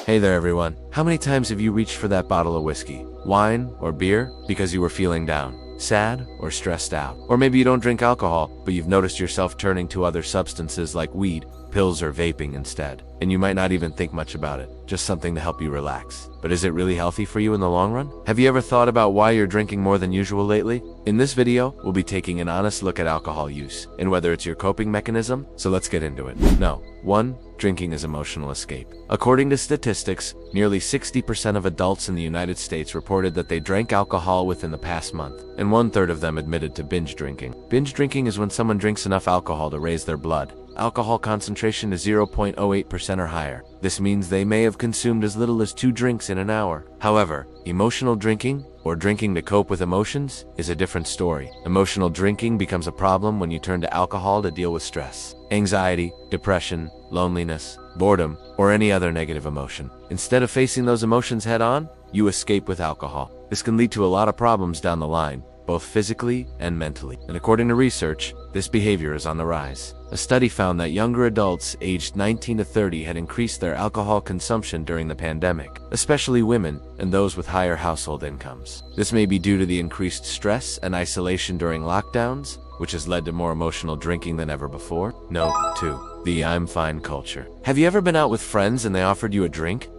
Hey there everyone. How many times have you reached for that bottle of whiskey, wine, or beer because you were feeling down, sad, or stressed out? Or maybe you don't drink alcohol, but you've noticed yourself turning to other substances like weed, pills, or vaping instead. And you might not even think much about it, just something to help you relax. But is it really healthy for you in the long run? Have you ever thought about why you're drinking more than usual lately? In this video, we'll be taking an honest look at alcohol use and whether it's your coping mechanism, so let's get into it. No. 1. Drinking is emotional escape. According to statistics, nearly 60% of adults in the United States reported that they drank alcohol within the past month, and 1/3 of them admitted to binge drinking. Binge drinking is when someone drinks enough alcohol to raise their blood. Alcohol concentration is 0.08% or higher. This means they may have consumed as little as 2 drinks in an hour. However, emotional drinking, or drinking to cope with emotions, is a different story. Emotional drinking becomes a problem when you turn to alcohol to deal with stress, anxiety, depression, loneliness, boredom, or any other negative emotion. Instead of facing those emotions head on, you escape with alcohol. This can lead to a lot of problems down the line, both physically and mentally. And according to research, this behavior is on the rise. A study found that younger adults aged 19 to 30 had increased their alcohol consumption during the pandemic, especially women and those with higher household incomes. This may be due to the increased stress and isolation during lockdowns, which has led to more emotional drinking than ever before. Note 2. The I'm fine culture. Have you ever been out with friends and they offered you a drink?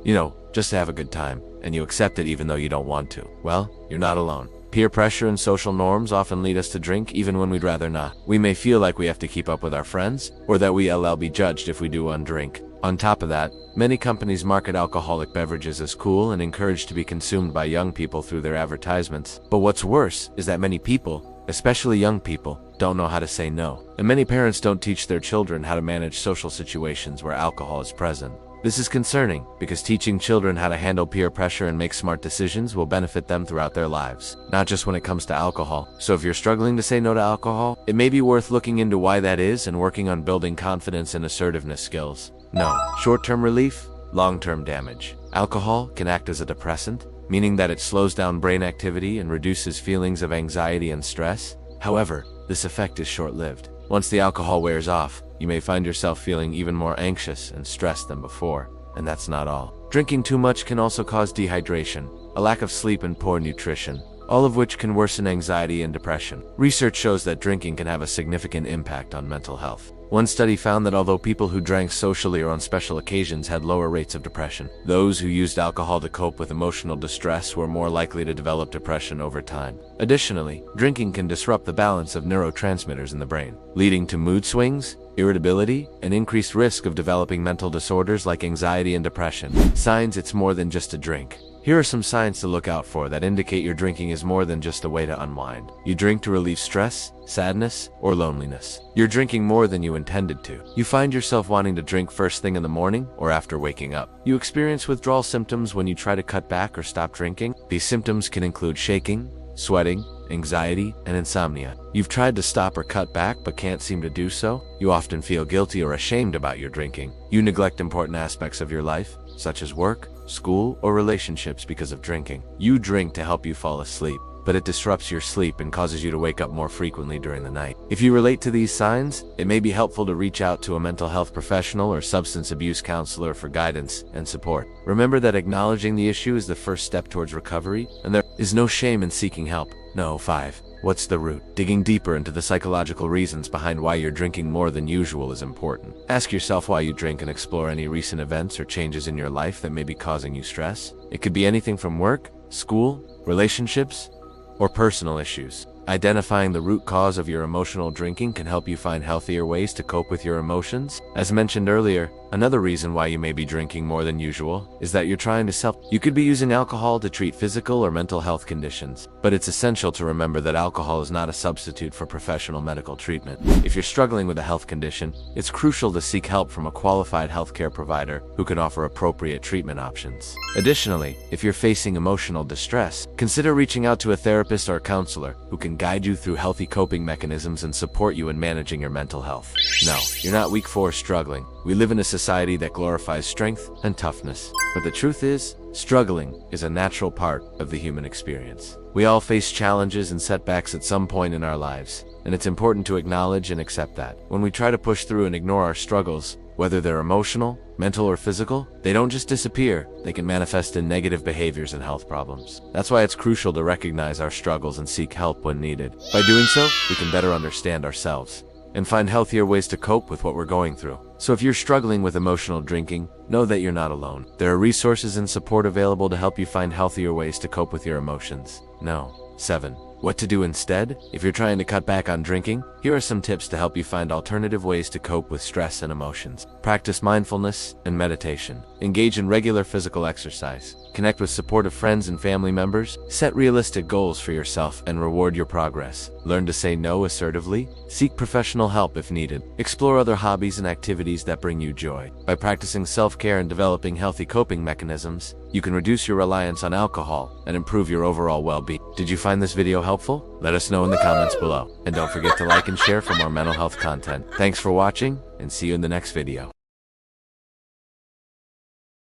Just to have a good time, and you accept it even though you don't want to? Well, you're not alone. Peer pressure and social norms often lead us to drink even when we'd rather not. We may feel like we have to keep up with our friends, or that we'll be judged if we do undrink. On top of that, many companies market alcoholic beverages as cool and encouraged to be consumed by young people through their advertisements. But what's worse is that many people, especially young people, don't know how to say no. And many parents don't teach their children how to manage social situations where alcohol is present. This is concerning because teaching children how to handle peer pressure and make smart decisions will benefit them throughout their lives, not just when it comes to alcohol. So if you're struggling to say no to alcohol, it may be worth looking into why that is and working on building confidence and assertiveness skills. No. Short-term relief, long-term damage. Alcohol can act as a depressant, meaning that it slows down brain activity and reduces feelings of anxiety and stress. However, this effect is short-lived. Once the alcohol wears off, you may find yourself feeling even more anxious and stressed than before. And that's not all. Drinking too much can also cause dehydration, a lack of sleep, and poor nutrition, all of which can worsen anxiety and depression. Research shows that drinking can have a significant impact on mental health. One study found that although people who drank socially or on special occasions had lower rates of depression, those who used alcohol to cope with emotional distress were more likely to develop depression over time. Additionally, drinking can disrupt the balance of neurotransmitters in the brain, leading to mood swings, irritability, and increased risk of developing mental disorders like anxiety and depression. Signs it's more than just a drink. Here are some signs to look out for that indicate your drinking is more than just a way to unwind. You drink to relieve stress, sadness, or loneliness. You're drinking more than you intended to. You find yourself wanting to drink first thing in the morning or after waking up. You experience withdrawal symptoms when you try to cut back or stop drinking. These symptoms can include shaking, sweating, anxiety, and insomnia. You've tried to stop or cut back but can't seem to do so. You often feel guilty or ashamed about your drinking. You neglect important aspects of your life, such as work, school, or relationships because of drinking. You drink to help you fall asleep, but it disrupts your sleep and causes you to wake up more frequently during the night. If you relate to these signs, it may be helpful to reach out to a mental health professional or substance abuse counselor for guidance and support. Remember that acknowledging the issue is the first step towards recovery, and there is no shame in seeking help. No. 5. What's the root? Digging deeper into the psychological reasons behind why you're drinking more than usual is important. Ask yourself why you drink and explore any recent events or changes in your life that may be causing you stress. It could be anything from work, school, relationships, or personal issues. Identifying the root cause of your emotional drinking can help you find healthier ways to cope with your emotions. As mentioned earlier, another reason why you may be drinking more than usual is that you're trying to You could be using alcohol to treat physical or mental health conditions, but it's essential to remember that alcohol is not a substitute for professional medical treatment. If you're struggling with a health condition, it's crucial to seek help from a qualified healthcare provider who can offer appropriate treatment options. Additionally, if you're facing emotional distress, consider reaching out to a therapist or counselor who can guide you through healthy coping mechanisms and support you in managing your mental health. No, you're not weak for struggling. We live in a society that glorifies strength and toughness. But the truth is, struggling is a natural part of the human experience. We all face challenges and setbacks at some point in our lives. and it's important to acknowledge and accept that. When we try to push through and ignore our struggles, whether they're emotional, mental, or physical, they don't just disappear, they can manifest in negative behaviors and health problems. That's why it's crucial to recognize our struggles and seek help when needed. By doing so, we can better understand ourselves and find healthier ways to cope with what we're going through. So if you're struggling with emotional drinking, know that you're not alone. There are resources and support available to help you find healthier ways to cope with your emotions. 7. What to do instead? If you're trying to cut back on drinking, here are some tips to help you find alternative ways to cope with stress and emotions. Practice mindfulness and meditation. Engage in regular physical exercise. Connect with supportive friends and family members. Set realistic goals for yourself and reward your progress. Learn to say no assertively. Seek professional help if needed. Explore other hobbies and activities that bring you joy. By practicing self-care and developing healthy coping mechanisms, you can reduce your reliance on alcohol and improve your overall well-being. Did you find this video helpful? Let us know in the comments below. And don't forget to like and share for more mental health content. Thanks for watching, and see you in the next video.